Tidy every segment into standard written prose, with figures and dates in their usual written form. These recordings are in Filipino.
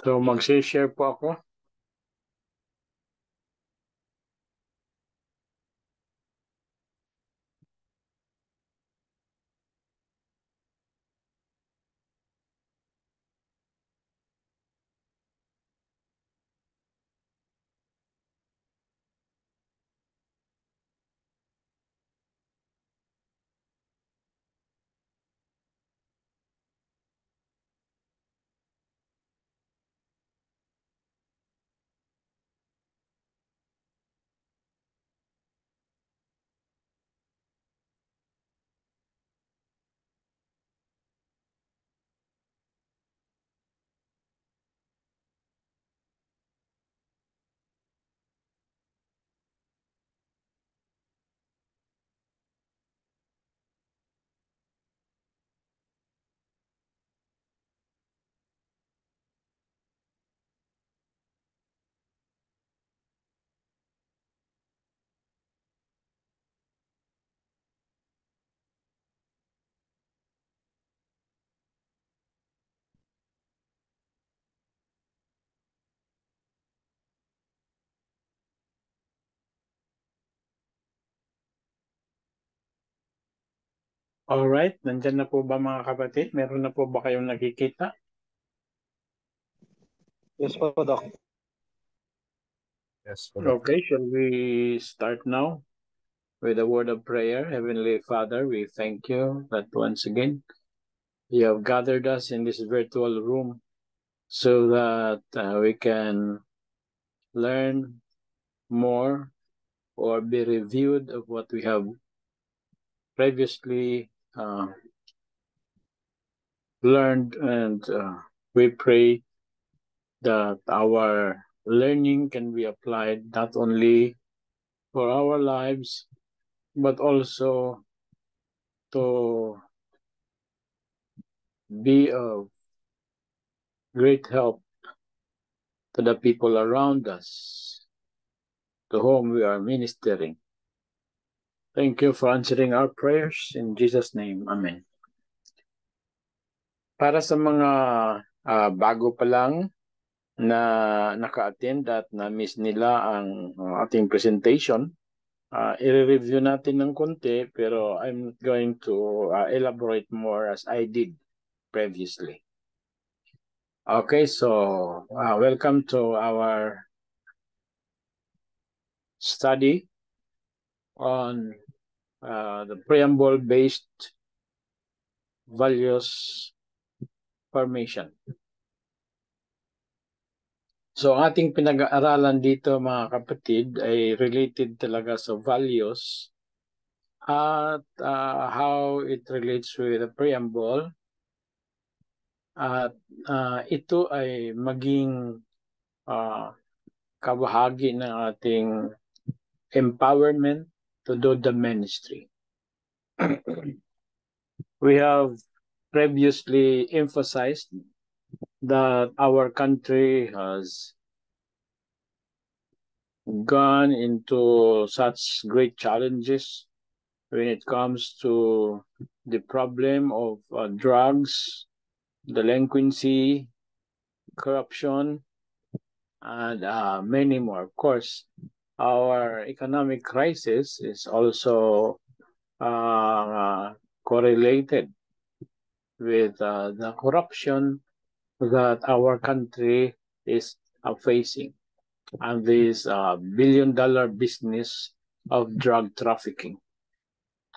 So, mag-share po ako. Alright, nandyan na po ba mga kapatid? Meron na po ba kayong nakikita? Yes po, Doc. Yes, Doc. Okay, shall we start now with a word of prayer? Heavenly Father, we thank you that once again you have gathered us in this virtual room so that we can learn more or be reviewed of what we have previously learned, and we pray that our learning can be applied not only for our lives, but also to be of great help to the people around us to whom we are ministering. Thank you for answering our prayers. In Jesus' name, Amen. Para sa mga bago pa lang na naka-attend at na-miss nila ang ating presentation, i-review natin ng konti, pero I'm going to elaborate more as I did previously. Okay, so welcome to our study on the preamble-based values formation. So ating pinag-aaralan dito mga kapatid ay related talaga sa values at how it relates with the preamble. At ito ay maging kabahagi ng ating empowerment to do the ministry. We have previously emphasized that our country has gone into such great challenges when it comes to the problem of drugs, delinquency, corruption, and many more. Of course, our economic crisis is also correlated with the corruption that our country is facing, and this billion-dollar business of drug trafficking.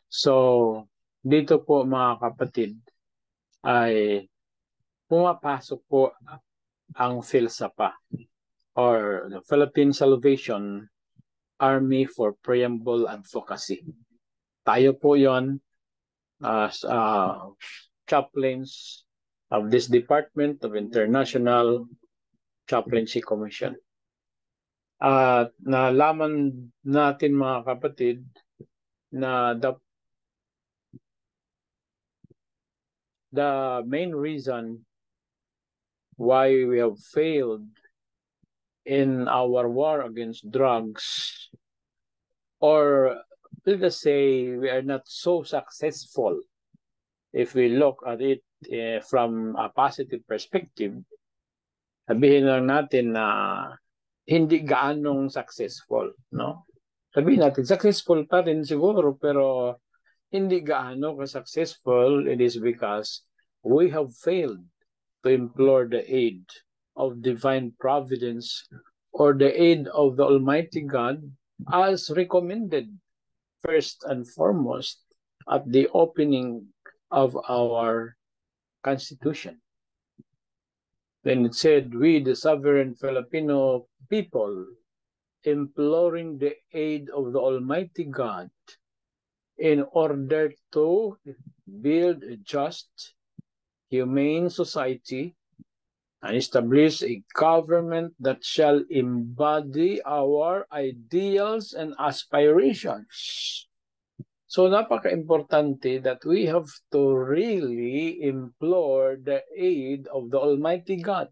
So, dito po mga kapatid ay pumapasok po ang PhilSAPA or the Philippine Salvation Army for Preamble Advocacy. Tayo po yon as chaplains of this Department of International Chaplaincy Commission. At nalaman natin mga kapatid na the main reason why we have failed in our war against drugs, or let us say we are not so successful if we look at it from a positive perspective, sabihin lang natin na hindi gaanong successful, no? Sabihin natin, successful pa rin siguro, pero hindi gaano ka-successful. It is because we have failed to implore the aid of divine providence or the aid of the Almighty God as recommended first and foremost at the opening of our Constitution. Then it said, we, the sovereign Filipino people, imploring the aid of the Almighty God in order to build a just, humane society and establish a government that shall embody our ideals and aspirations. So napaka-importante that we have to really implore the aid of the Almighty God.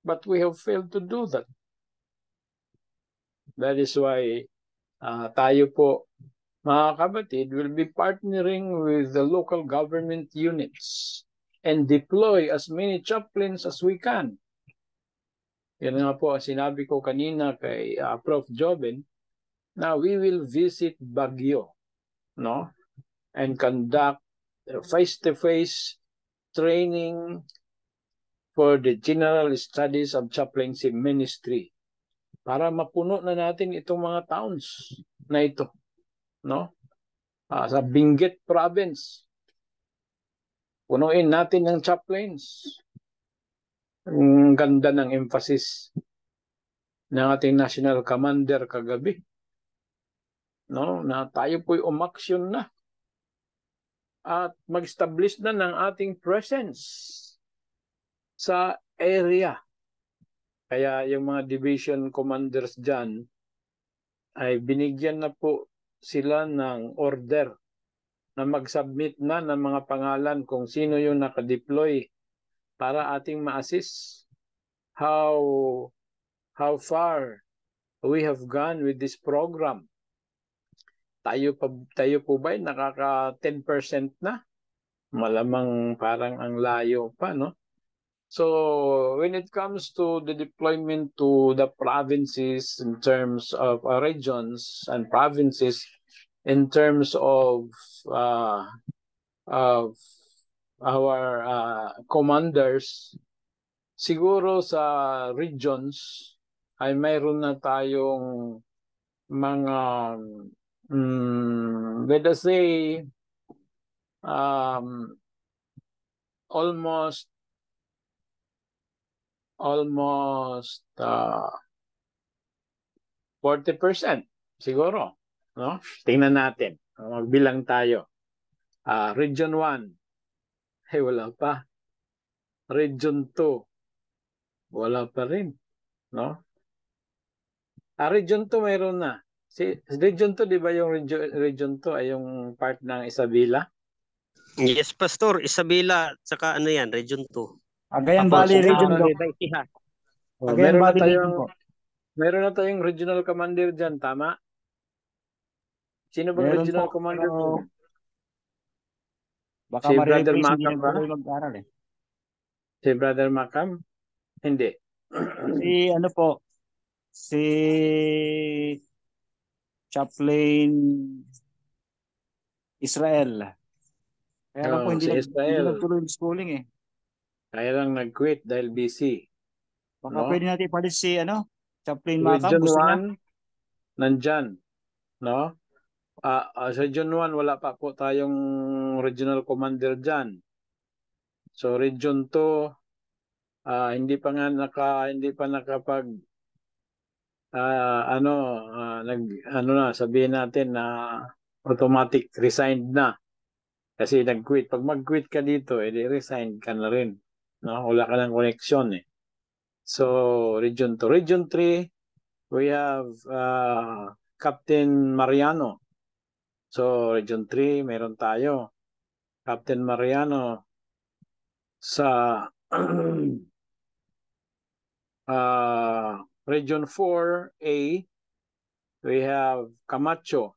But we have failed to do that. That is why tayo po, mga kapatid, will be partnering with the local government units and deploy as many chaplains as we can. Yan nga po sinabi ko kanina kay Prof. Joben na we will visit Baguio, no? And conduct face-to-face training for the general studies of chaplaincy ministry para mapuno na natin itong mga towns na ito, no? Sa Benguet province, punuin natin ng chaplains. Ang ganda ng emphasis ng ating national commander kagabi, no? Na tayo po'y umaksyon na at mag-establish na ng ating presence sa area. Kaya yung mga division commanders dyan ay binigyan na po sila ng order na mag-submit na ng mga pangalan kung sino yung nakadeploy para ating ma-assist how far we have gone with this program. Tayo po ba nakaka 10% na? Malamang parang ang layo pa, no? So when it comes to the deployment to the provinces in terms of regions and provinces, in terms of our commanders, siguro sa regions ay mayroon na tayong mga let us say almost 40% siguro, no? Tingnan natin. Magbilang tayo. Region 1, wala pa. Region 2, wala pa rin, no? Region 2 mayroon na. Region 2, di ba yung region 2 ay yung part ng Isabela? Yes, Pastor. Isabela, saka ano yan, Region 2. Cagayan Valley Region po. Meron na tayong regional commander dyan, tama? Sino bang Meron regional po, commander dyan? Baka Si Brother ma-replace, hindi Macam ba? mag-aral eh. Si Brother Macam? Hindi. Si Chaplain Israel. Kaya lang po hindi nagtuloy yung schooling eh. Kaya lang nag-quit dahil busy. Baka pwede natin palit si Chaplain Macam. Region Gusto 1, nandyan. No? Sa Region 1, wala pa po tayong regional commander dyan. So Region 2, hindi pa nakapag sabihin natin na automatic resigned na. Kasi nag-quit. Pag mag-quit ka dito, edi resign ka na rin. No? Wala ka ng connection eh. So, Region 2. Region 3, we have Captain Mariano. So, Region 3, meron tayo. Captain Mariano. Sa Region 4A, we have Camacho.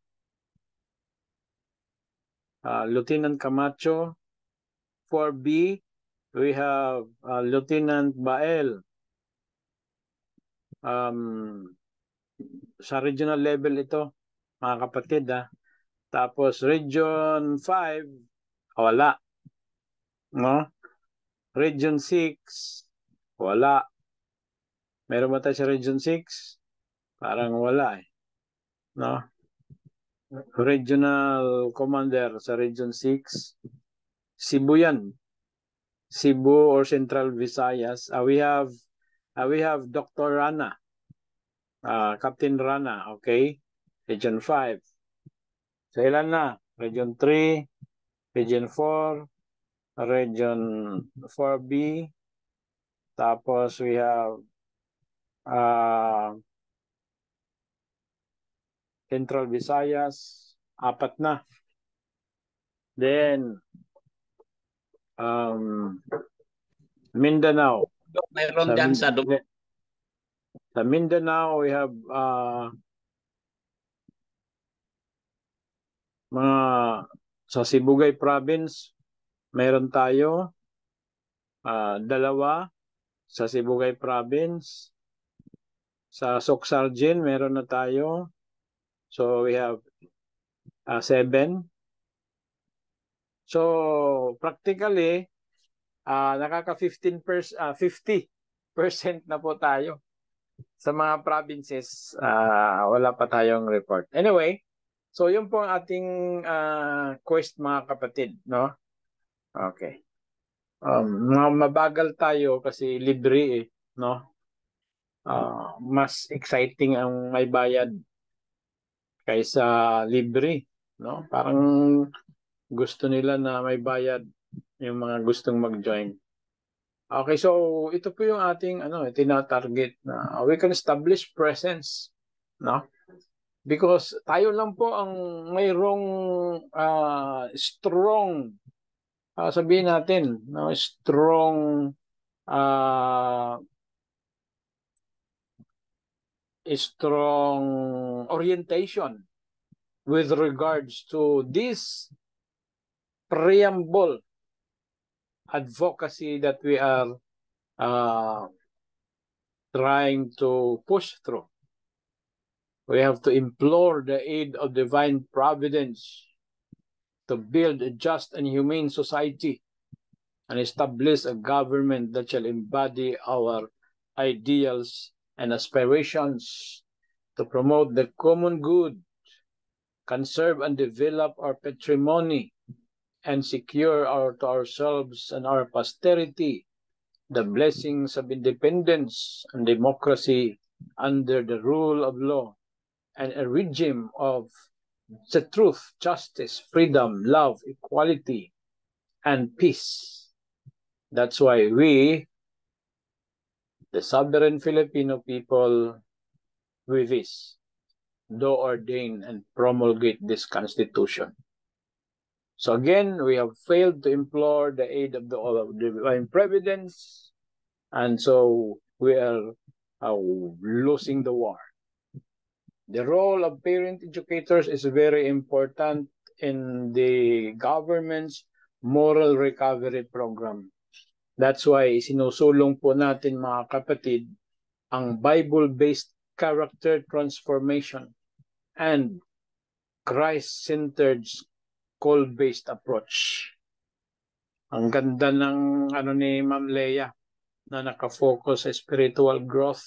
Lieutenant Camacho. 4B, we have Lieutenant Bael. Sa regional level ito, mga kapatid. Tapos Region 5, wala. No? Region 6, wala. Meron ba tayo sa Region 6? Parang wala eh. No? Regional Commander sa Region 6, Cebu yan. Cebu or Central Visayas. We have Dr. Rana. Captain Rana, okay? Region 5. So ilan na? Region 3, Region 4, Region 4B. Tapos we have Central Visayas, 4 na. Then Mindanao. Mayroon dyan sa Mindanao, we have mga sa Sibugay Province, meron tayo 2 sa Sibugay Province. Sa Soxargen, meron na tayo. So we have 7. So practically, nakaka 50% na po tayo. Sa mga provinces, wala pa tayong report. Anyway, so yun po ang ating quest, mga kapatid, no? Okay. Mabagal tayo kasi libre eh, no? Mas exciting ang may bayad kaysa libre, no? Parang gusto nila na may bayad yung mga gustong mag-join. Okay, so ito po yung ating tina-target na we can establish presence, no? Because tayo lang po ang mayroong strong, sabihin natin, no, strong orientation with regards to this preamble advocacy that we are trying to push through. We have to implore the aid of divine providence to build a just and humane society and establish a government that shall embody our ideals and aspirations to promote the common good, conserve and develop our patrimony, and secure to ourselves and our posterity the blessings of independence and democracy under the rule of law and a regime of the truth, justice, freedom, love, equality, and peace. That's why we, the sovereign Filipino people, with this, do ordain and promulgate this Constitution. So again, we have failed to implore the aid of the divine providence, and so we are losing the war. The role of parent educators is very important in the government's moral recovery program. That's why sinusulong po natin, mga kapatid, ang Bible-based character transformation and Christ-centered school-based approach. Ang ganda ng ni Ma'am Leia na nakafocus sa spiritual growth,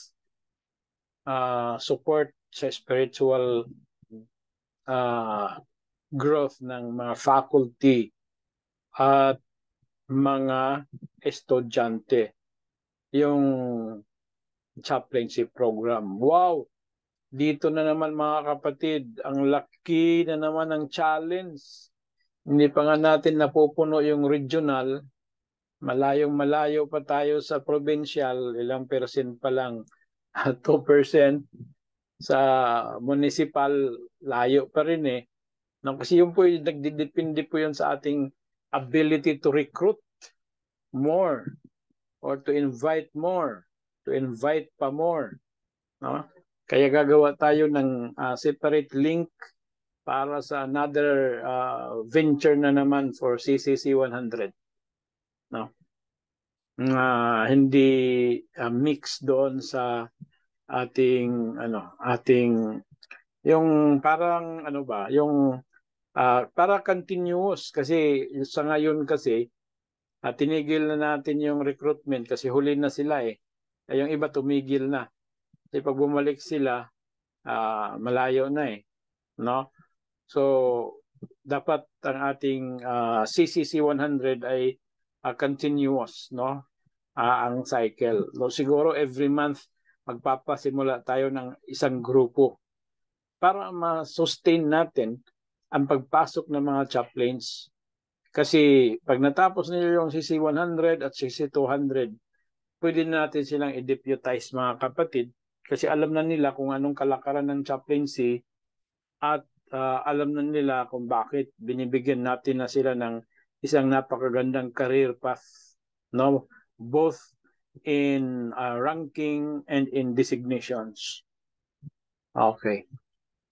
support sa spiritual growth ng mga faculty at mga estudyante. Yung chaplaincy program. Wow! Dito na naman, mga kapatid, ang laki na naman ng challenge. Hindi pa nga natin napupuno yung regional. Malayong-malayo pa tayo sa provincial. Ilang percent pa lang? 2%. Sa municipal, layo pa rin eh. No, kasi yun po, nagdidepende po yun sa ating ability to recruit more or to invite more, to invite pa more. No? Kaya gagawa tayo ng separate link para sa another venture na naman for CCC 100. No? Hindi mix doon sa ating yung parang yung para continuous kasi sa ngayon kasi tinigil na natin yung recruitment kasi huli na sila eh. Yung iba tumigil na. Kasi pag bumalik sila malayo na eh, no? So dapat ang ating CCC 100 ay continuous, no? Ang cycle. So, siguro every month magpapasimula tayo ng isang grupo para ma-sustain natin ang pagpasok ng mga chaplains. Kasi pag natapos nila yung CC 100 at CC 200, pwede natin silang i-deputize mga kapatid kasi alam na nila kung anong kalakaran ng chaplaincy at alam na nila kung bakit binibigyan natin na sila ng isang napakagandang career path, no? Both in ranking and in designations. Okay.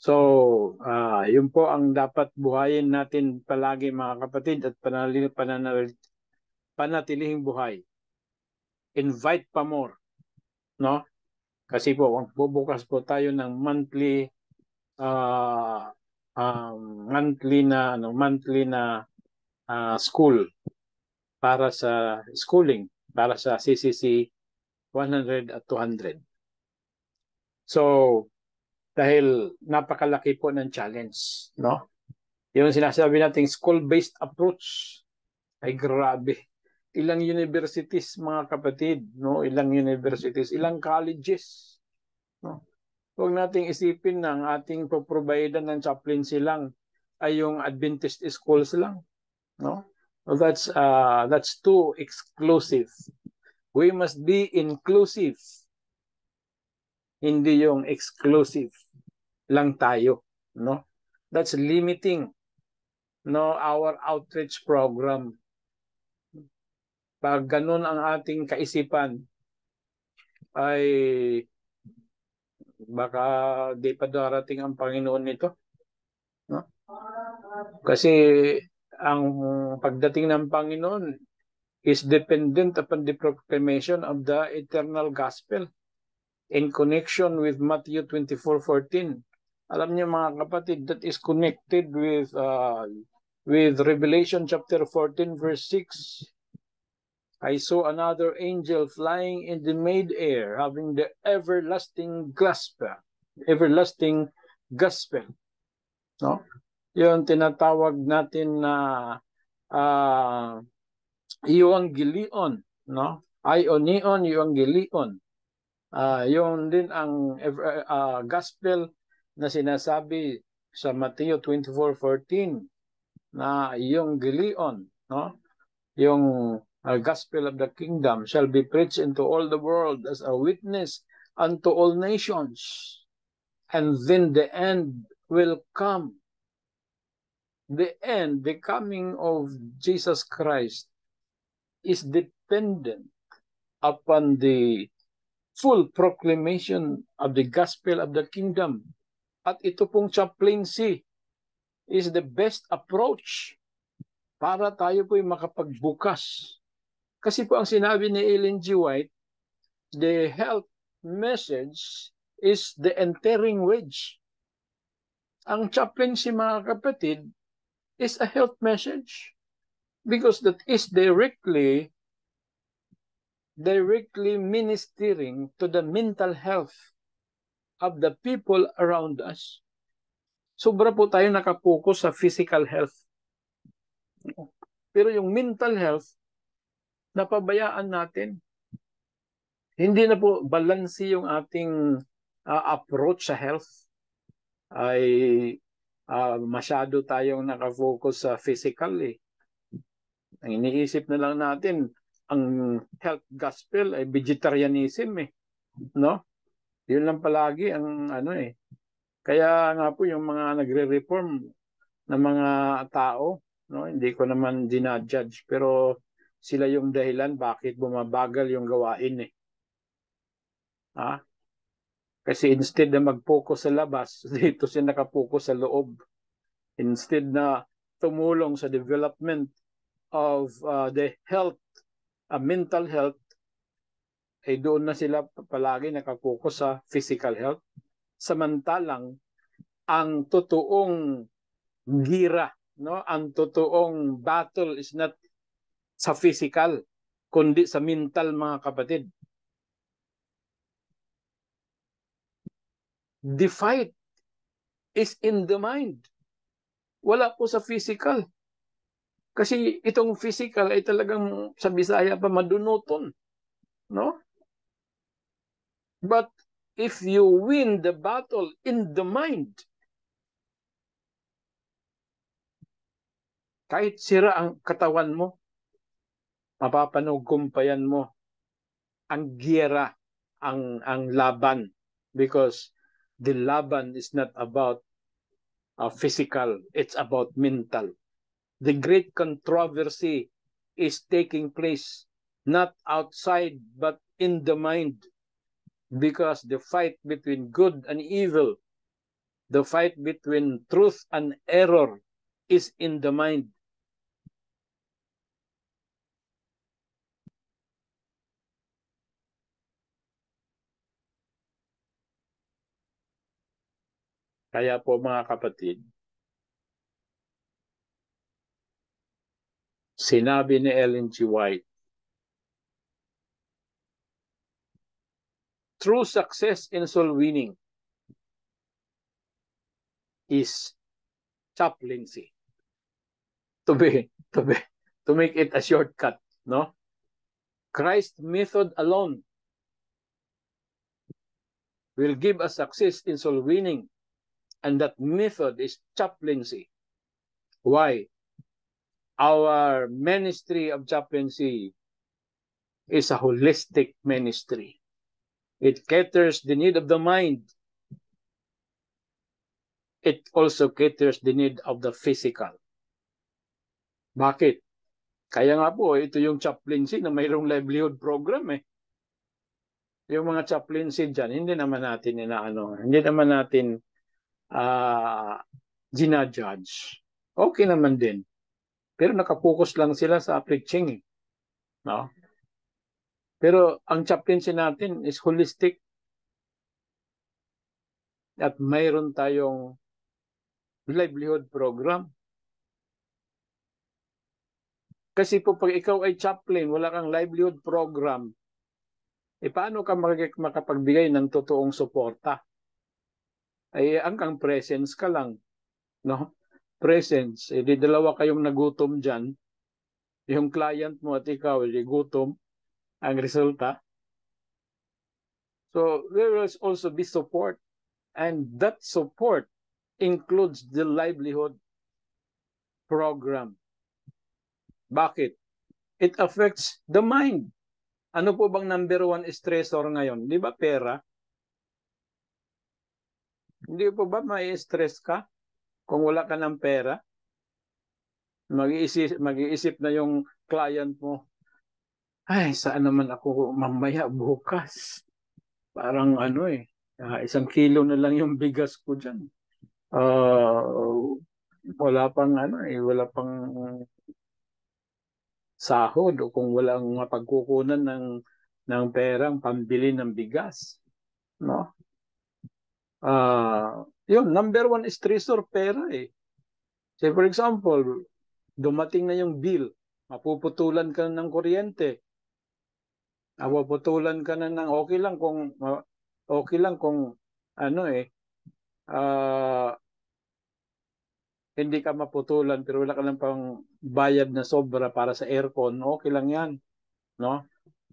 So, yun po ang dapat buhayin natin palagi mga kapatid at panatilihing buhay. Invite pa more, no? Kasi po, bubukas po tayo ng monthly school para sa schooling, para sa CCC 100 at 200. So, dahil napakalaki po ng challenge, no? Yung sinasabi nating school-based approach ay grabe. Ilang universities mga kapatid, no? Ilang universities, ilang colleges, no? Huwag nating isipin na ang ating poprovidean ng chaplaincy lang ay yung Adventist schools lang, no? So that's too exclusive. We must be inclusive. Hindi yung exclusive lang tayo, no? That's limiting, no, our outreach program. Pag ganun ang ating kaisipan, ay baka di pa darating ang Panginoon nito, no? Kasi ang pagdating ng Panginoon is dependent upon the proclamation of the eternal gospel in connection with Matthew 24:14. Alam niyo mga kapatid, that is connected with Revelation chapter 14 verse 6. I saw another angel flying in the mid-air, having the everlasting gospel. No? Yung tinatawag natin na Evangelion, no? Ionion, Evangelion. Yung din ang gospel na sinasabi sa Matthew 24:14 na yung Evangelion, no? Yung gospel of the kingdom shall be preached into all the world as a witness unto all nations, and then the end will come. The end, the coming of Jesus Christ is dependent upon the full proclamation of the gospel of the kingdom. At ito pong chaplaincy is the best approach para tayo po'y makapagbukas. Kasi po ang sinabi ni Ellen G. White, the health message is the entering wedge. Ang chaplaincy mga kapatid is a health message because that is directly ministering to the mental health of the people around us. Sobra po tayo nakapokus sa physical health. Pero yung mental health, napabayaan natin. Hindi na po balanse yung ating approach sa health. Ay masyado tayong nakafocus sa physical eh. Ang iniisip na lang natin, ang health gospel ay vegetarianism eh. No? Yun lang palagi ang eh. Kaya nga po yung mga nagre-reform na mga tao, no? Hindi ko naman dinajudge, pero sila yung dahilan bakit bumabagal yung gawain eh. Kasi instead na mag-focus sa labas, dito siya nakapokus sa loob. Instead na tumulong sa development of the health, mental health, doon na sila palagi nakapokus sa physical health. Samantalang ang totoong gira, no, ang totoong battle is not sa physical, kundi sa mental, mga kapatid. The fight is in the mind. Wala po sa physical. Kasi itong physical ay talagang sa Bisaya pa madunuton, no? But if you win the battle in the mind, kahit sira ang katawan mo, mapapanugumpayan mo ang giyera, ang laban, because the laban is not about physical, it's about mental. The great controversy is taking place not outside but in the mind, because the fight between good and evil, the fight between truth and error is in the mind. Kaya po, mga kapatid, sinabi ni Ellen G. White, true success in soul winning is chaplaincy. To make it a shortcut, no? Christ's method alone will give us success in soul winning, and that method is chaplaincy. Why? Our ministry of chaplaincy is a holistic ministry. It caters the need of the mind. It also caters the need of the physical. Bakit? Kaya nga po, ito yung chaplaincy na mayroong livelihood program eh. Yung mga chaplaincy dyan, hindi naman natin hindi naman natin ginajudge. Okay naman din. Pero nakapokus lang sila sa preaching eh. No? Pero ang chaplaincy natin is holistic. At mayroon tayong livelihood program. Kasi po pag ikaw ay chaplain, wala kang livelihood program, paano ka makapagbigay ng totoong suporta? Ay ang presence ka lang, no? Presence, di dalawa kayong nagutom dyan, yung client mo at ikaw ay gutom, ang resulta. So there will also be support, and that support includes the livelihood program. Bakit? It affects the mind. Ano po bang number one stressor ngayon? Di ba pera? Hindi po ba mai-stress ka kung wala ka ng pera? Mag-iisip na yung client mo, ay, saan naman ako mamaya bukas? Parang isang kilo na lang yung bigas ko dyan. Wala pang sahod, o kung walang mapagkukunan ng perang pambili ng bigas, no? Yun, number one stressor, pera eh. Say for example, dumating na yung bill, mapuputulan ka ng kuryente, mapuputulan ka na ng okay lang kung hindi ka maputulan pero wala ka lang pang bayad na sobra para sa aircon, okay lang yan, no?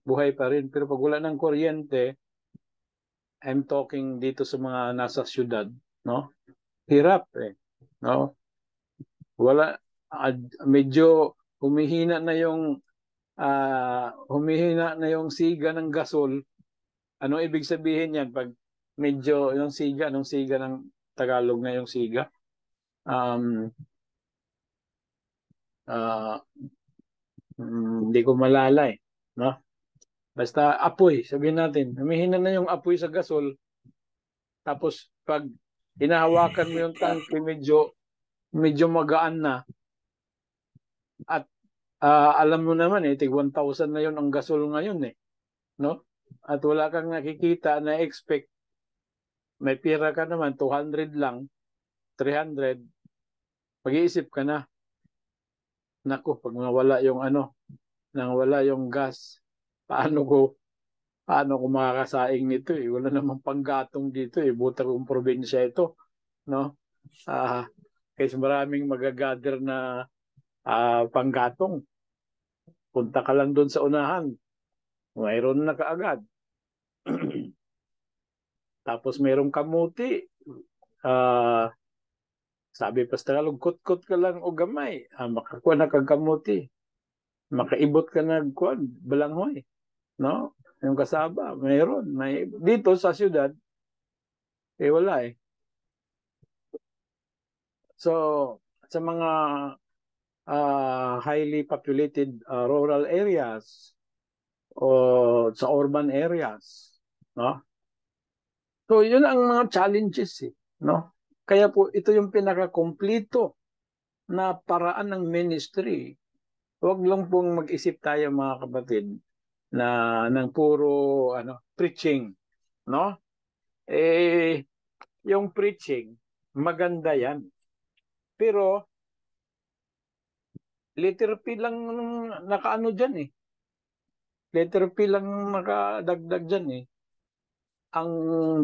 Buhay pa rin. Pero pag wala ng kuryente, I'm talking dito sa mga nasa syudad, no? Hirap eh, no? Wala, medyo humihina na yung siga ng gasol. Ano ibig sabihin yan? Pag medyo yung siga, anong siga ng Tagalog na yung siga? Hindi ko malala eh, no? Basta apoy, sabihin natin, humihina na yung apoy sa gasol, tapos pag hinahawakan mo yung tanke, medyo magaan na, at alam mo naman tig 1,000 na yun ang gasol ngayon eh, no? at wala kang nakikita na expect, may pira ka naman, 200 lang, 300, mag-iisip ka na, naku, pag nawala yung nang wala yung gas, paano ko makakasaing nito eh? Wala namang panggatong dito eh. Buta kong probinsya ito, no? Kasi maraming magagather na panggatong. Punta ka lang doon sa unahan. Mayroon na kaagad. Tapos mayroong kamuti. Sabi pa sa Tagalog, kot-kot ka lang o gamay. Makakuha na kag kamuti. Makaibot ka na balanghoy. No? Yung kasaba, mayroon. Dito sa syudad, wala eh. So, sa mga highly populated rural areas o sa urban areas, no? So, yun ang mga challenges eh, no? Kaya po ito yung pinaka-kompleto na paraan ng ministry. Huwag lang pong mag-isip tayo mga kapatid na ng puro preaching, no? Yung preaching, maganda yan. Pero letter P lang nakaano dyan eh. Letter P lang nakadagdag dyan eh.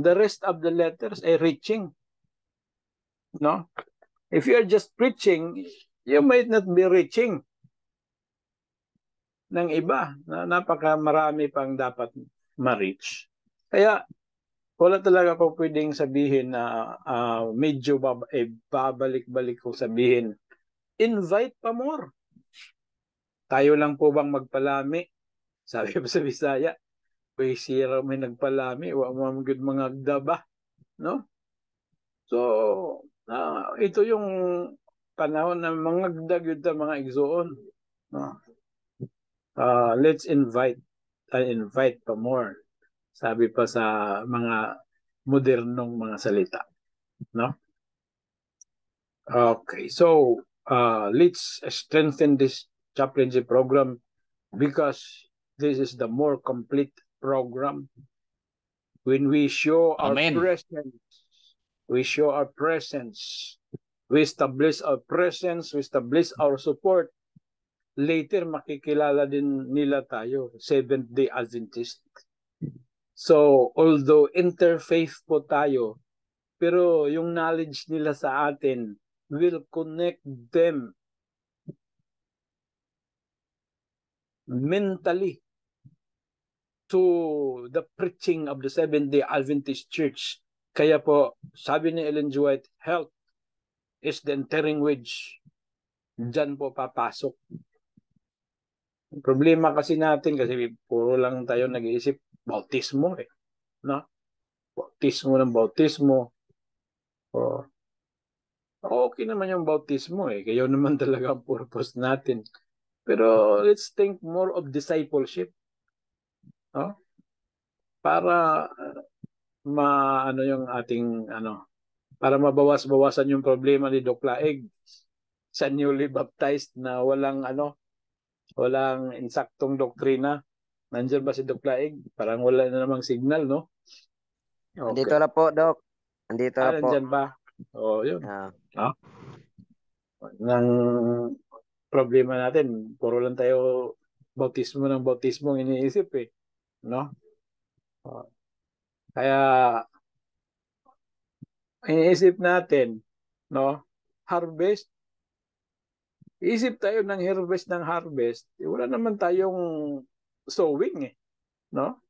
The rest of the letters ay reaching. No? If you are just preaching, you might not be reaching ng iba. Marami pang dapat ma-reach. Kaya wala talaga ako pwedeng sabihin na medyo babalik-balik ko sabihin, invite pa more. Tayo lang po bang magpalami? Sabi pa sa Bisaya, sira may nagpalami, mga agdaba. No? So, ito yung panahon ng mga agdag mga igsoon. No? Let's invite pa more. Sabi pa sa mga modernong mga salita. No? Okay, so let's strengthen this chaplaincy program because this is the more complete program. When we show our presence, we establish our presence, we establish our support. Later, makikilala din nila tayo, Seventh-day Adventist. So, although interfaith po tayo, pero yung knowledge nila sa atin will connect them mentally to the preaching of the Seventh-day Adventist Church. Kaya po, sabi ni Ellen G. White, health is the entering wedge. Diyan po papasok. Ang problema kasi natin, kasi puro lang tayo nag-iisip, bautismo eh. No? Bautismo. Oh. Okay naman yung bautismo eh. Kaya naman talaga ang purpose natin. Pero let's think more of discipleship. No? Para yung ating para mabawas-bawasan yung problema ni Doc Laig sa newly baptized na walang insaktong doktrina. Nandiyan ba si Doc Laig? Parang wala na namang signal, no? Okay. Andito na po, Doc. Andito na po. Nandiyan ba? Yun. Nang problema natin, puro lang tayo bautismo ang iniisip eh. No? Kaya iniisip natin, no? Harvest. Isip tayo ng harvest. Wala naman tayong sowing eh. No?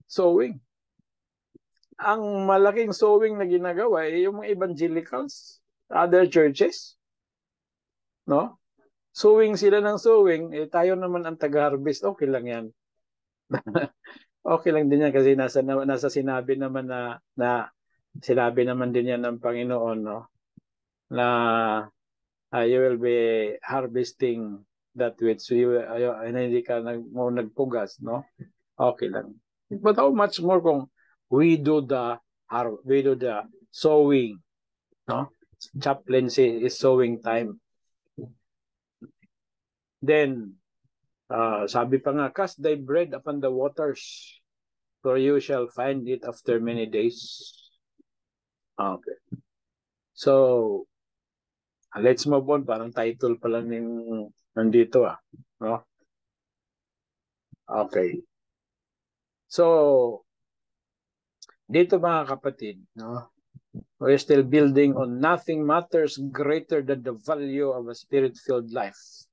Sowing. Ang malaking sowing na ginagawa ay yung mga evangelicals, other churches. No? Sowing sila ng sowing, tayo naman ang taga-harvest. Okay lang yan. Okay lang din yan kasi nasa sinabi naman na sinabi naman din yan ng Panginoon, no? Na you will be harvesting that which hindi ka nagpugas, no? Okay lang. But how much more kung we do the sowing, no? Chaplaincy is sowing time. Then, sabi pa nga, cast thy bread upon the waters. for you shall find it after many days. Okay. So, let's move on. Parang title pa lang yung nandito no? Okay. So, dito mga kapatid, no? We're still building on nothing matters greater than the value of a spirit-filled life.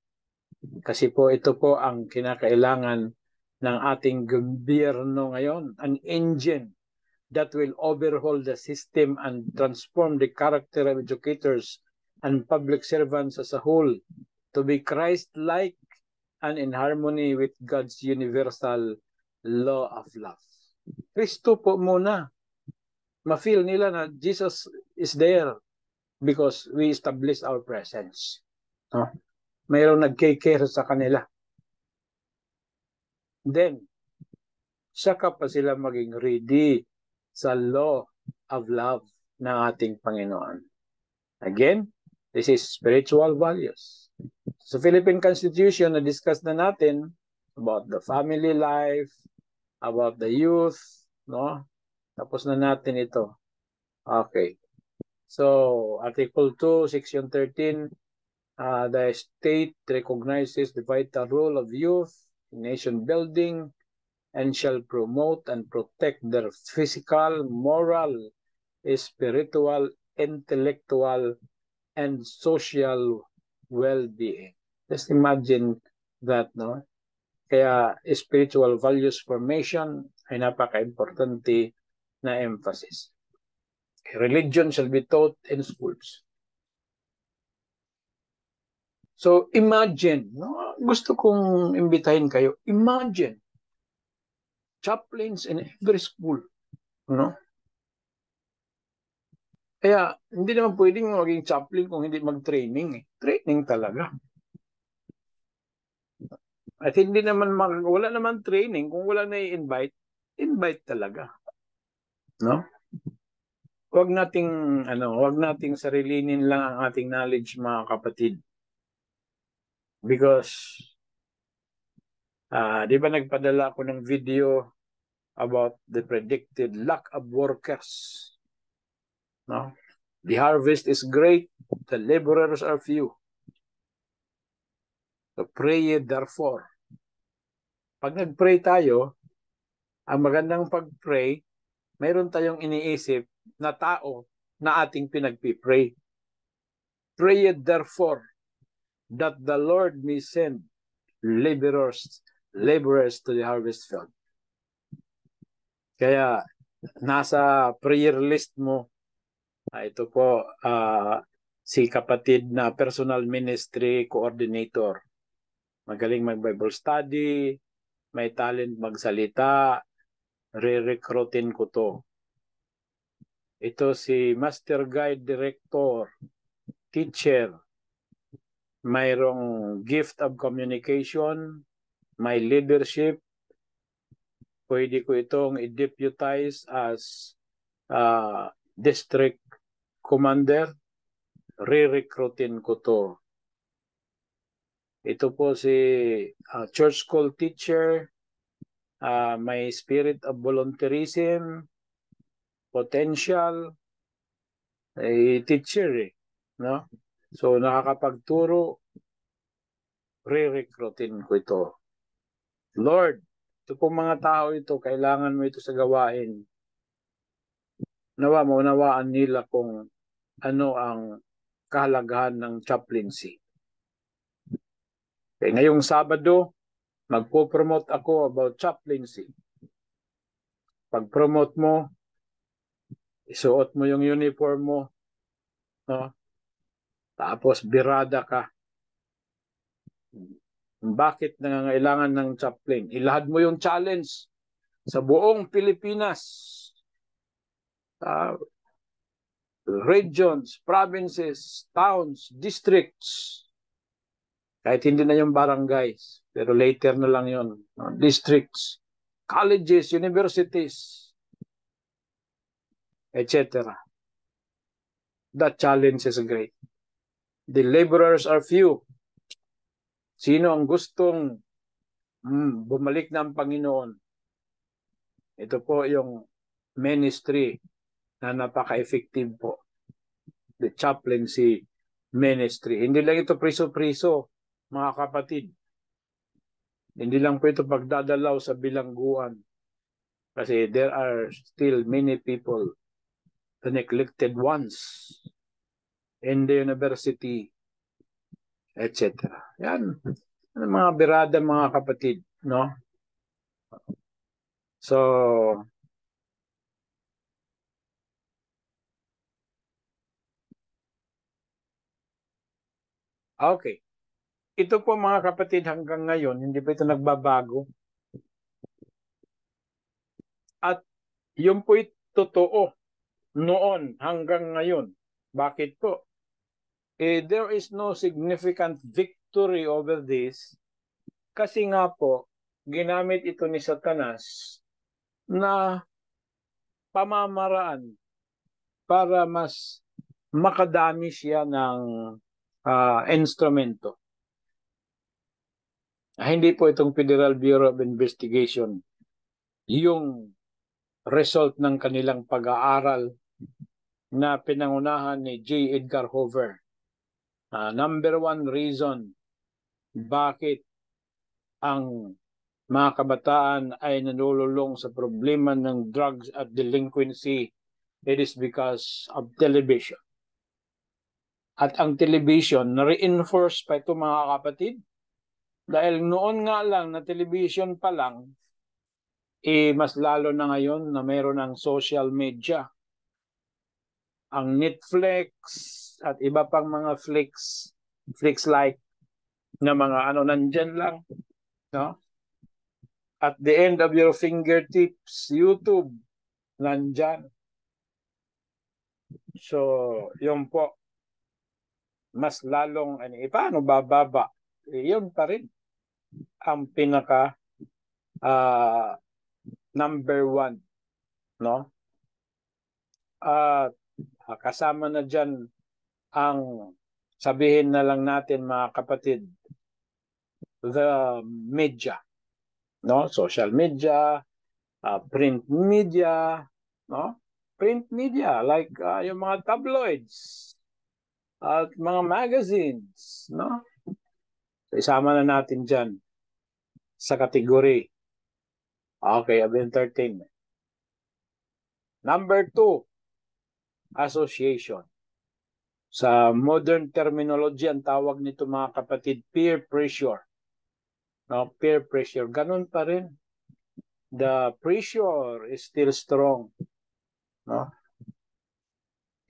Kasi po ito po ang kinakailangan ng ating gobyerno ngayon, an engine that will overhaul the system and transform the character of educators and public servants as a whole to be Christ-like and in harmony with God's universal law of love. Kristo po muna. Ma-feel nila na Jesus is there because we establish our presence. Mayroong nag-care sa kanila. Then, saka pa sila maging ready sa law of love ng ating Panginoon. Again, this is spiritual values. Sa Philippine Constitution, na-discuss na natin about the family life, about the youth, no? Tapos na natin ito. Okay. So, Article 2, Section 13, the state recognizes the vital role of youth in nation building and shall promote and protect their physical, moral, spiritual, intellectual, and social well-being. Just imagine that, no? Kaya spiritual values formation ay napaka-importante na emphasis. Religion shall be taught in schools. So imagine, no? Gusto kong imbitahin kayo, imagine, chaplains in every school, no? Kaya hindi naman pwedeng maging chaplain kung hindi mag-training. Training talaga. At hindi naman wala naman training kung wala na i-invite, invite talaga. No? Wag nating sarilinin lang ang ating knowledge, mga kapatid. Because di ba nagpadala ako ng video about the predicted lack of workers. No? The harvest is great, the laborers are few. So pray therefore. Pag nag-pray tayo, ang magandang pag-pray, mayroon tayong iniisip na tao na ating pinagpipray. Pray therefore that the Lord may send laborers to the harvest field. Kaya nasa prayer list mo, ito po si kapatid na personal ministry coordinator. Magaling mag-Bible study, may talent magsalita, re-recruitin ko to. Ito si Master Guide Director, teacher, mayroong gift of communication, may leadership, pwede ko itong i-deputize as district commander, re-recruitin ko to. Ito po si church school teacher, may spirit of volunteerism, potential, teacher no? So nakakapagturo, re-recruitin ko ito. Lord, ito pong mga tao ito, kailangan mo ito sa gawain. Maunawaan nila kung ano ang kahalagahan ng chaplaincy. Okay, ngayong Sabado, magpo-promote ako about chaplaincy. Pag-promote mo, isuot mo yung uniform mo, no? Tapos birada ka. Bakit nangangailangan ng chaplain? Ilahad mo yung challenge sa buong Pilipinas. Regions, provinces, towns, districts. Kahit hindi na yung barangays, pero later na lang yun. Districts, colleges, universities, etc. That challenge is great. The laborers are few. Sino ang gustong bumalik ng Panginoon? Ito po yung ministry na napaka-effective po. The chaplaincy ministry. Hindi lang ito priso-priso, mga kapatid. Hindi lang po ito pagdadalaw sa bilangguan. Kasi there are still many people, the neglected ones in the university, etc. Yan. Mga birada, mga kapatid, no? So, okay. Ito po mga kapatid hanggang ngayon, hindi pa ito nagbabago. At yun po totoo noon hanggang ngayon. Bakit po? There is no significant victory over this kasi nga po, ginamit ito ni Satanas na pamamaraan para mas makadami siya ng instrumento. Hindi po itong Federal Bureau of Investigation yung result ng kanilang pag-aaral na pinangunahan ni J. Edgar Hoover. Number one reason bakit ang mga kabataan ay nanululong sa problema ng drugs at delinquency, it is because of television. At ang television, na-reinforce pa ito mga kapatid, dahil noon nga lang na television pa lang, mas lalo na ngayon na mayroon ng social media. Ang Netflix at iba pang mga Flix-like na mga nandyan lang, no? At the end of your fingertips, YouTube, nandyan. So, yun po, mas lalong, paano bababa? Yun pa rin ang pinaka number one, no? At kasama na dyan ang sabihin na lang natin mga kapatid, the media, no? Social media, print media, no? Print media like yung mga tabloids at mga magazines, no? So, isama na natin dyan sa kategory of entertainment. Number 2, association. Sa modern terminology, ang tawag nito mga kapatid, peer pressure. No, peer pressure. Ganun pa rin. The pressure is still strong. No?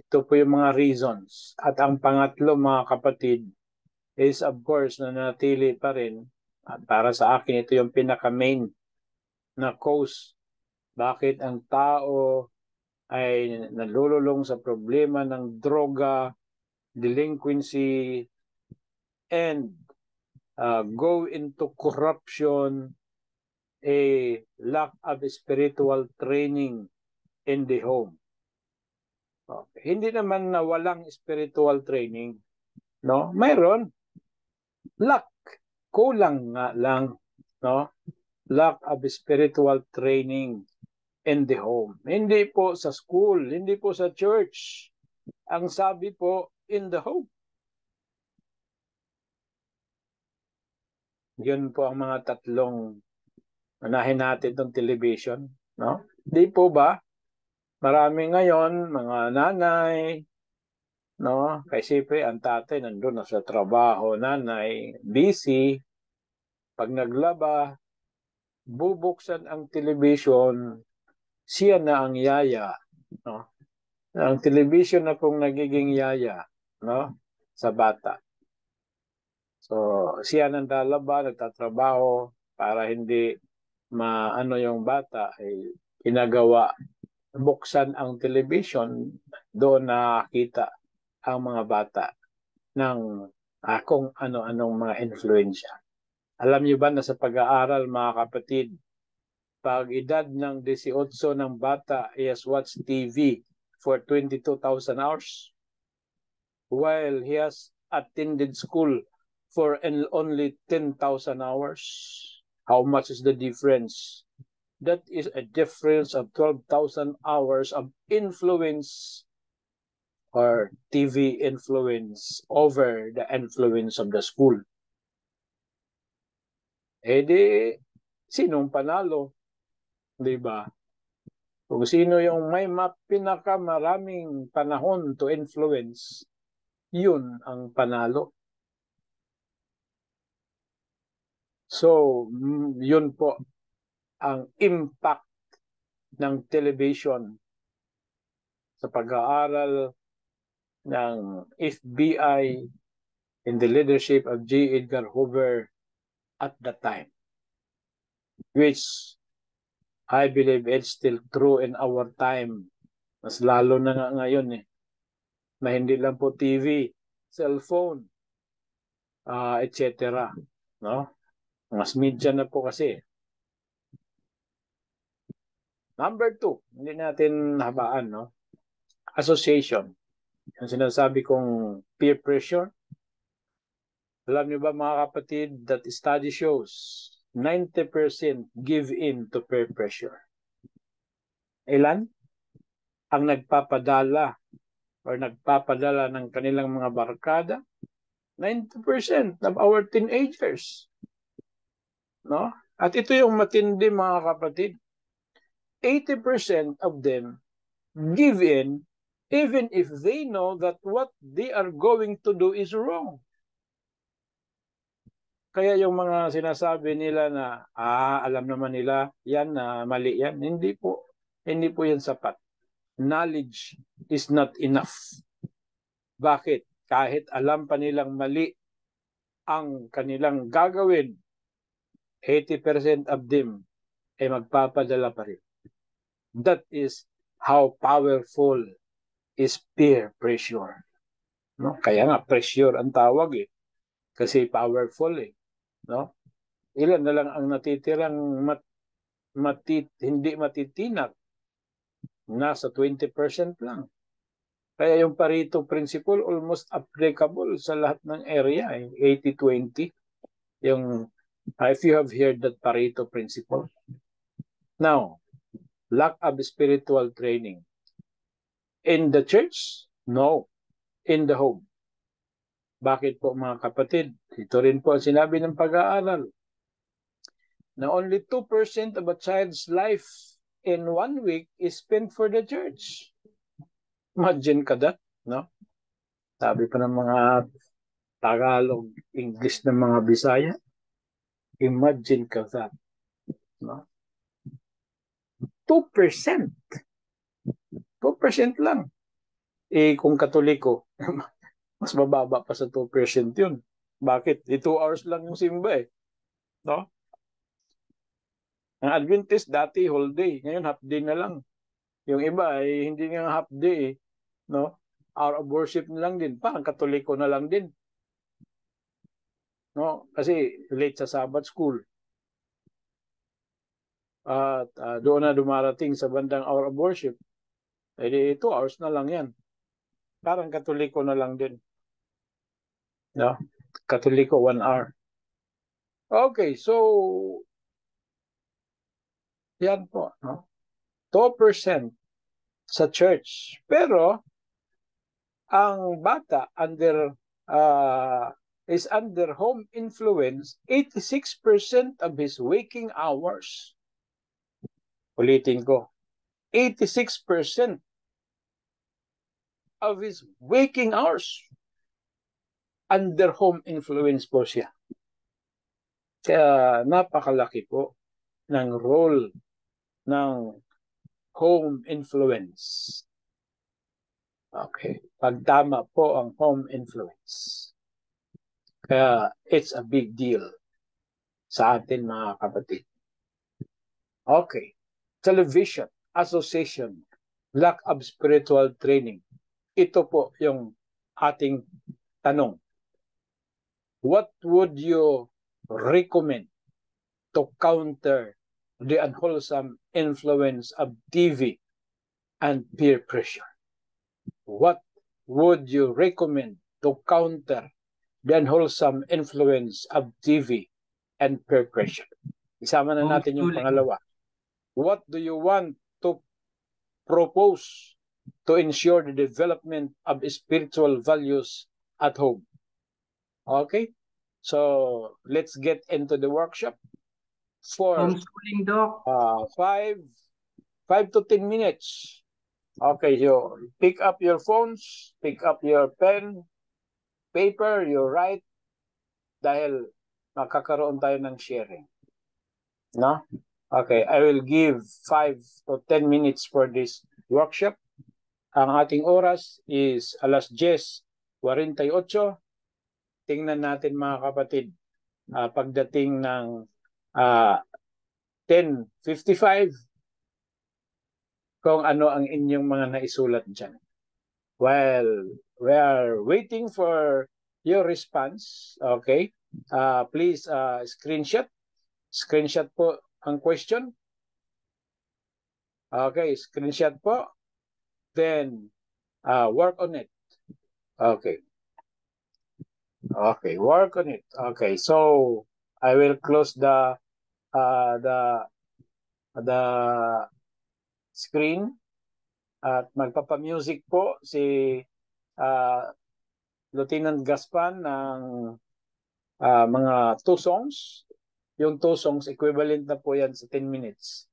Ito po yung mga reasons. At ang pangatlo mga kapatid is of course nanatili pa rin. At para sa akin, ito yung pinaka-main na cause. Bakit ang tao ay nalululong sa problema ng droga, delinquency, and go into corruption, a lack of spiritual training in the home. Okay. Hindi naman na walang spiritual training, no? Mayroon. Lack. Kulang nga lang, no? Lack of spiritual training in the home. Hindi po sa school, hindi po sa church. Ang sabi po, in the home. Yun po ang mga tatlong unahin natin itong television, no? Di po ba? Marami ngayon, mga nanay, no? Kasi siyempre, ang tatay nandun na sa trabaho, nanay, busy. Pag naglaba, bubuksan ang television, siya na ang yaya, no? Ang television na pong nagiging yaya, no? Sa bata. So, siya nang lalaba, nagtatrabaho para hindi maano yung bata ay ginagawa. Buksan ang television, doon nakakita ang mga bata ng kung ano-anong mga influensya. Alam niyo ba na sa pag-aaral mga kapatid, pag edad ng 18 ng bata, he has watched TV for 22,000 hours while he has attended school for only 10,000 hours. How much is the difference that is a difference of 12,000 hours of influence or TV influence over the influence of the school. Eh di, sinong panalo? Di ba? Kung sino yung may pinakamaraming panahon to influence, yun ang panalo. So, yun po ang impact ng television sa pag-aaral ng FBI in the leadership of J. Edgar Hoover at that time, which I believe it's still true in our time. Mas lalo na nga ngayon na hindi lang po TV, cellphone, etc. No? Mas media na po kasi. Number 2, hindi natin habaan, no? Association. Yung sinasabi kong peer pressure. Alam niyo ba mga kapatid that study shows 90% give in to peer pressure. Ilan? Ang nagpapadala ng kanilang mga barkada? 90% of our teenagers. No? At ito yung matindi mga kapatid. 80% of them give in even if they know that what they are going to do is wrong. Kaya yung mga sinasabi nila na alam naman nila yan na mali yan, hindi po yan sapat. Knowledge is not enough. Bakit? Kahit alam pa nilang mali ang kanilang gagawin, 80% of them ay magpapadala pa rin. That is how powerful is peer pressure. No? Kaya nga pressure ang tawag kasi powerful no? Ilan na lang ang natitirang hindi matitinak, nasa 20% lang. Kaya yung Pareto principle almost applicable sa lahat ng area, 80-20. Yung if you have heard that Pareto principle. Now, lack of spiritual training. In the church? No. In the home. Bakit po mga kapatid? Ito rin po sinabi ng pag-aaral na only 2% of a child's life in 1 week is spent for the church. Imagine ka that, no? Sabi pa ng mga Tagalog, English ng mga Bisaya, imagine ka that, no? 2%. 2% lang. Kung Katoliko, mas mababa pa sa 2% yun. Bakit? 2 hours lang yung simba no? Ang Adventist dati whole day, ngayon half day na lang. Yung iba ay hindi nga half day no? Hour of worship na lang din, parang Katoliko na lang din. No? Kasi late sa Sabbath school. At doon na dumarating sa bandang hour of worship. 2 hours na lang yan. Parang Katoliko na lang din. No? Katoliko 1 hour. Okay, so yan po, no? 2% sa church. Pero ang bata is under home influence 86% of his waking hours. Ulitin ko. 86% of his waking hours under home influence po siya. Kaya napakalaki po ng role ng home influence. Okay. Pagtama po ang home influence. Kaya it's a big deal sa atin mga kapatid. Okay. Television, association, lack of spiritual training. Ito po yung ating tanong. What would you recommend to counter the unwholesome influence of TV and peer pressure? What would you recommend to counter the unwholesome influence of TV and peer pressure? Isama na natin yung pangalawa. what do you want to propose to ensure the development of spiritual values at home? Okay, so let's get into the workshop for Homeschooling, Doc. 5 to 10 minutes. Okay, so pick up your phones, pick up your pen, paper, you write, dahil makakaroon tayo ng sharing. No? Okay, I will give 5 to 10 minutes for this workshop. Ang ating oras is alas 10:48. Tingnan natin mga kapatid, pagdating ng 10:55, kung ano ang inyong mga naisulat dyan. While we are waiting for your response, okay, please screenshot po ang question. Okay, screenshot po. Then, work on it. Okay. Okay, work on it. Okay, so I will close the screen at magpapa-music po si Lieutenant Gaspan ng mga 2 songs. Yung 2 songs, equivalent na po yan sa 10 minutes.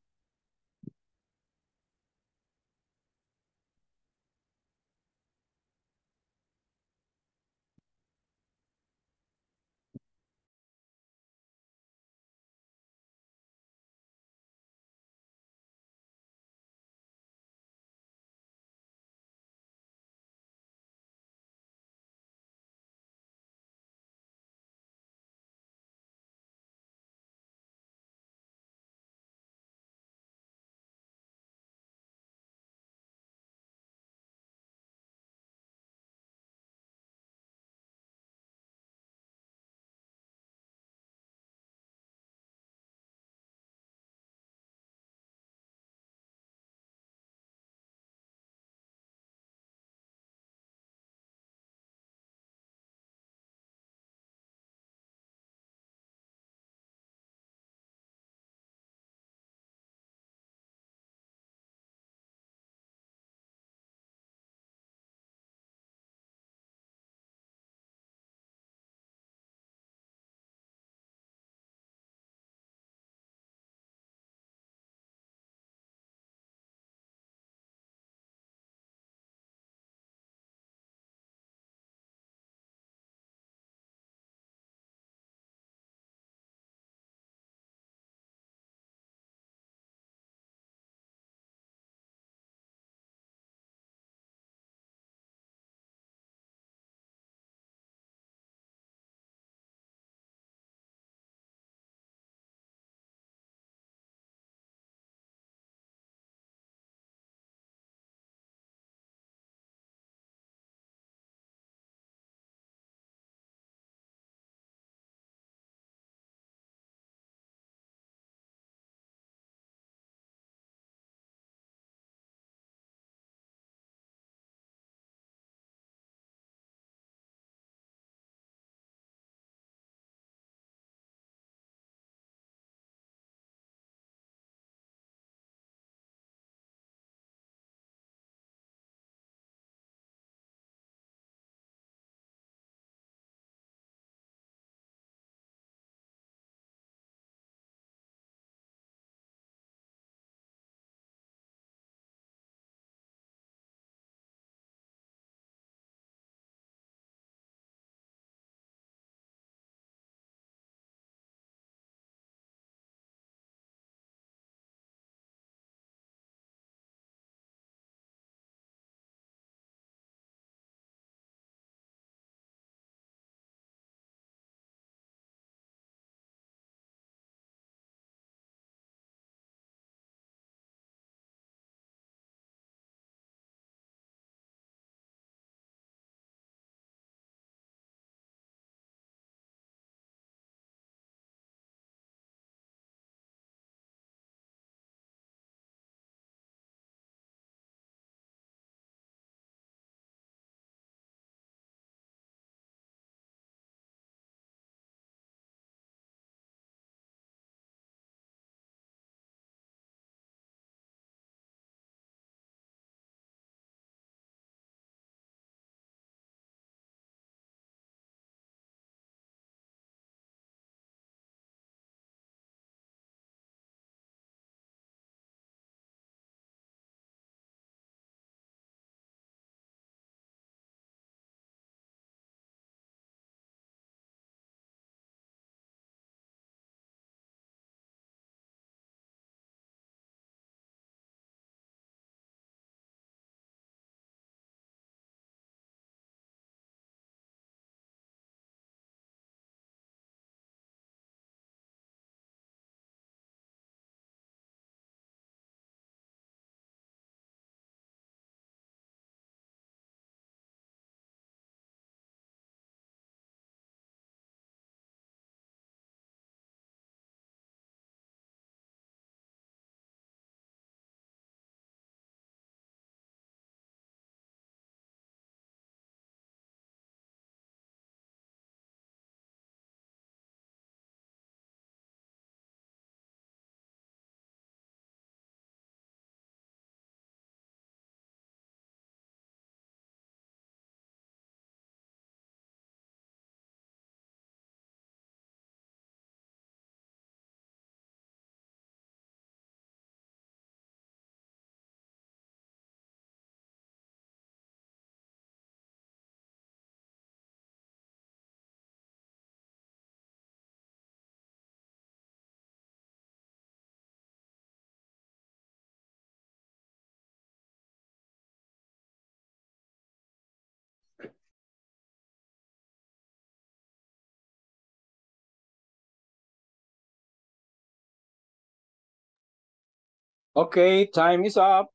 Okay, time is up.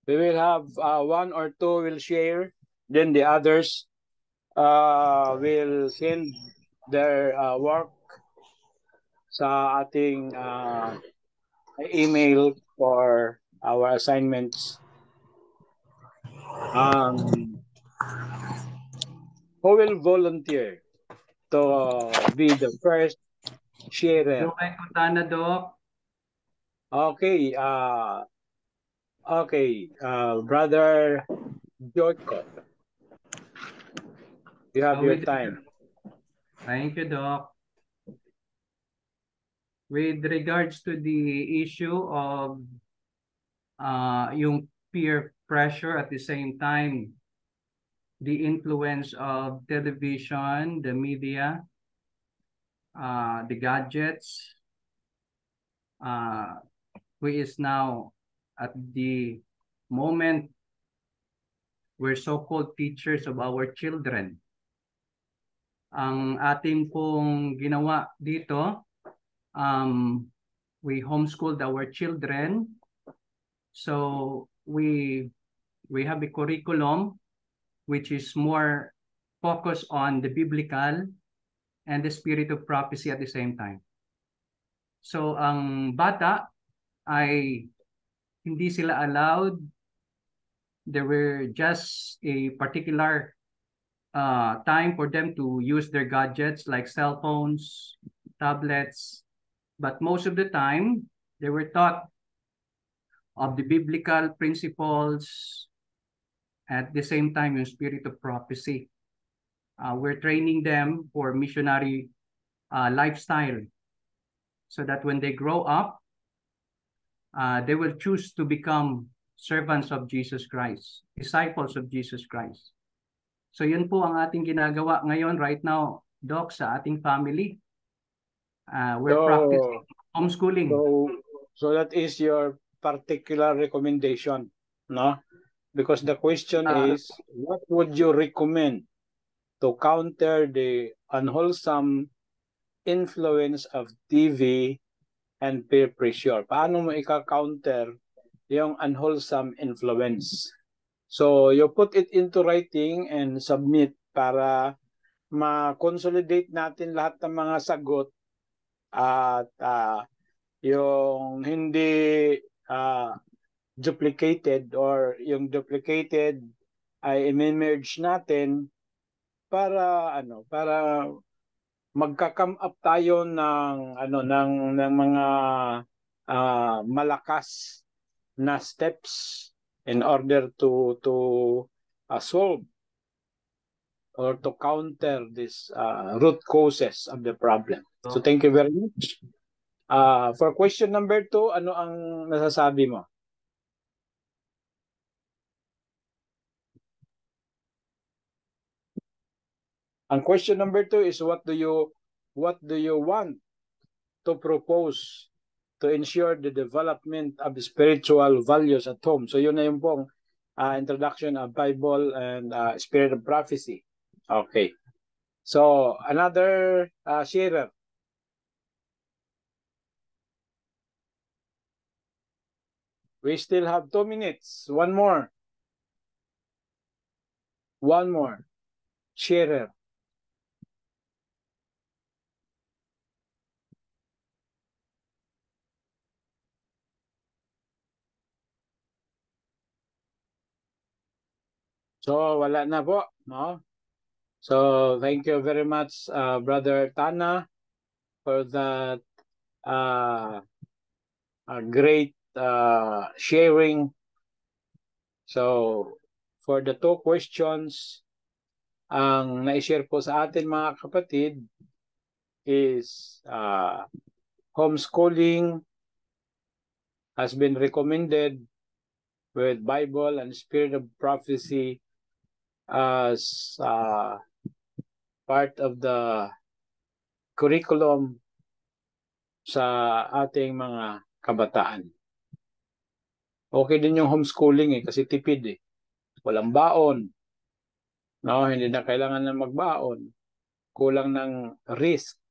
We will have one or two will share, then the others will send their work sa ating email for our assignments. Who will volunteer to be the first sharer? Doc ay Kutana, Doc. Okay, Brother Joko, you have your time. Thank you, Doc. With regards to the issue of yung peer pressure, at the same time, the influence of television, the media, the gadgets, who is now at the moment we're so-called teachers of our children. Ang ating pong ginawa dito, we homeschooled our children. So we have a curriculum which is more focused on the biblical and the spirit of prophecy at the same time. So ang bata ay hindi sila allowed. There were just a particular time for them to use their gadgets like cell phones, tablets, but most of the time they were taught of the biblical principles, at the same time yung spirit of prophecy. We're training them for missionary lifestyle so that when they grow up, they will choose to become servants of Jesus Christ, disciples of Jesus Christ. So yun po ang ating ginagawa ngayon right now, Doc, sa ating family. We're practicing homeschooling. So that is your particular recommendation, no? Because the question is, what would you recommend to counter the unwholesome influence of TV and peer pressure? Paano mo ika-counter yung unwholesome influence? So you put it into writing and submit para ma-consolidate natin lahat ng mga sagot at yung hindi duplicated or yung duplicated ay i-merge natin para magka-come up tayo ng ng mga malakas na steps in order to solve or to counter this root causes of the problem. So thank you very much. For question number 2, ano ang nasasabi mo? Ang question number 2 is what do you want to propose to ensure the development of the spiritual values at home? So yun na yung pong introduction of Bible and spirit of prophecy. Okay. So another sharer. We still have 2 minutes. One more. Sharer. So wala na po, no? So thank you very much, Brother Tana, for that great sharing. So for the 2 questions, ang na-share po sa atin mga kapatid is homeschooling has been recommended with Bible and spirit of prophecy as part of the curriculum sa ating mga kabataan. Okay din yung homeschooling kasi tipid eh. Walang baon. No, hindi na kailangan na magbaon. Kulang ng risk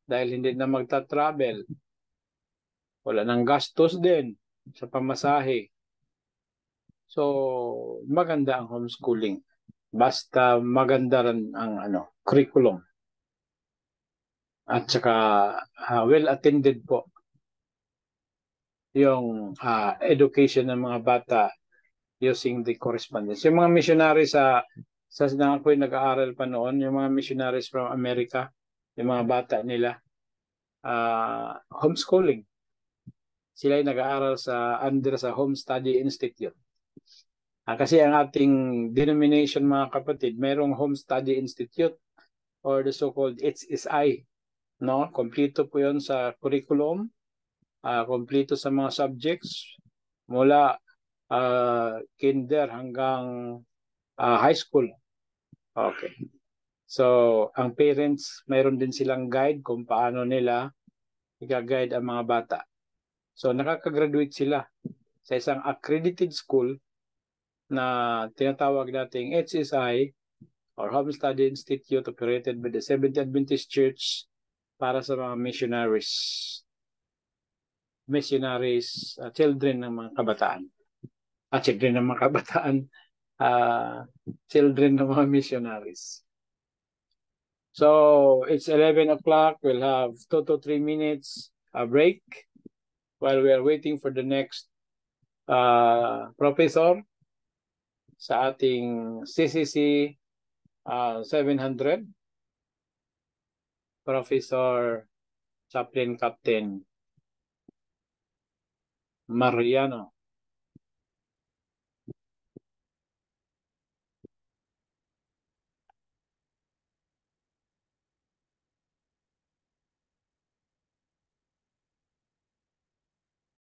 dahil hindi na magta-travel. Wala nang gastos din sa pamasahe. So, maganda ang homeschooling. Basta maganda rin ang curriculum. At saka well-attended po yung education ng mga bata using the correspondence. Yung mga missionaries sa ako'y nag-aaral pa noon, yung mga missionaries from America, yung mga bata nila, homeschooling. Sila ay nag-aaral under sa Home Study Institute. Kasi ang ating denomination, mga kapatid, mayroong Home Study Institute or the so-called HSI. No? Kompleto po yun sa curriculum, kompleto sa mga subjects, mula kinder hanggang high school. Okay. So, ang parents, mayroon din silang guide kung paano nila i-guide ang mga bata. So, nakaka-graduate sila sa isang accredited school na tinatawag nating HSI or Home Study Institute operated by the Seventh Adventist Church para sa mga missionaries, children ng mga kabataan. Children ng mga kabataan, children ng mga missionaries. So, it's 11 o'clock. We'll have 2 to 3 minutes break while we are waiting for the next professor sa ating CCC 700, Professor Chaplain Captain Mariano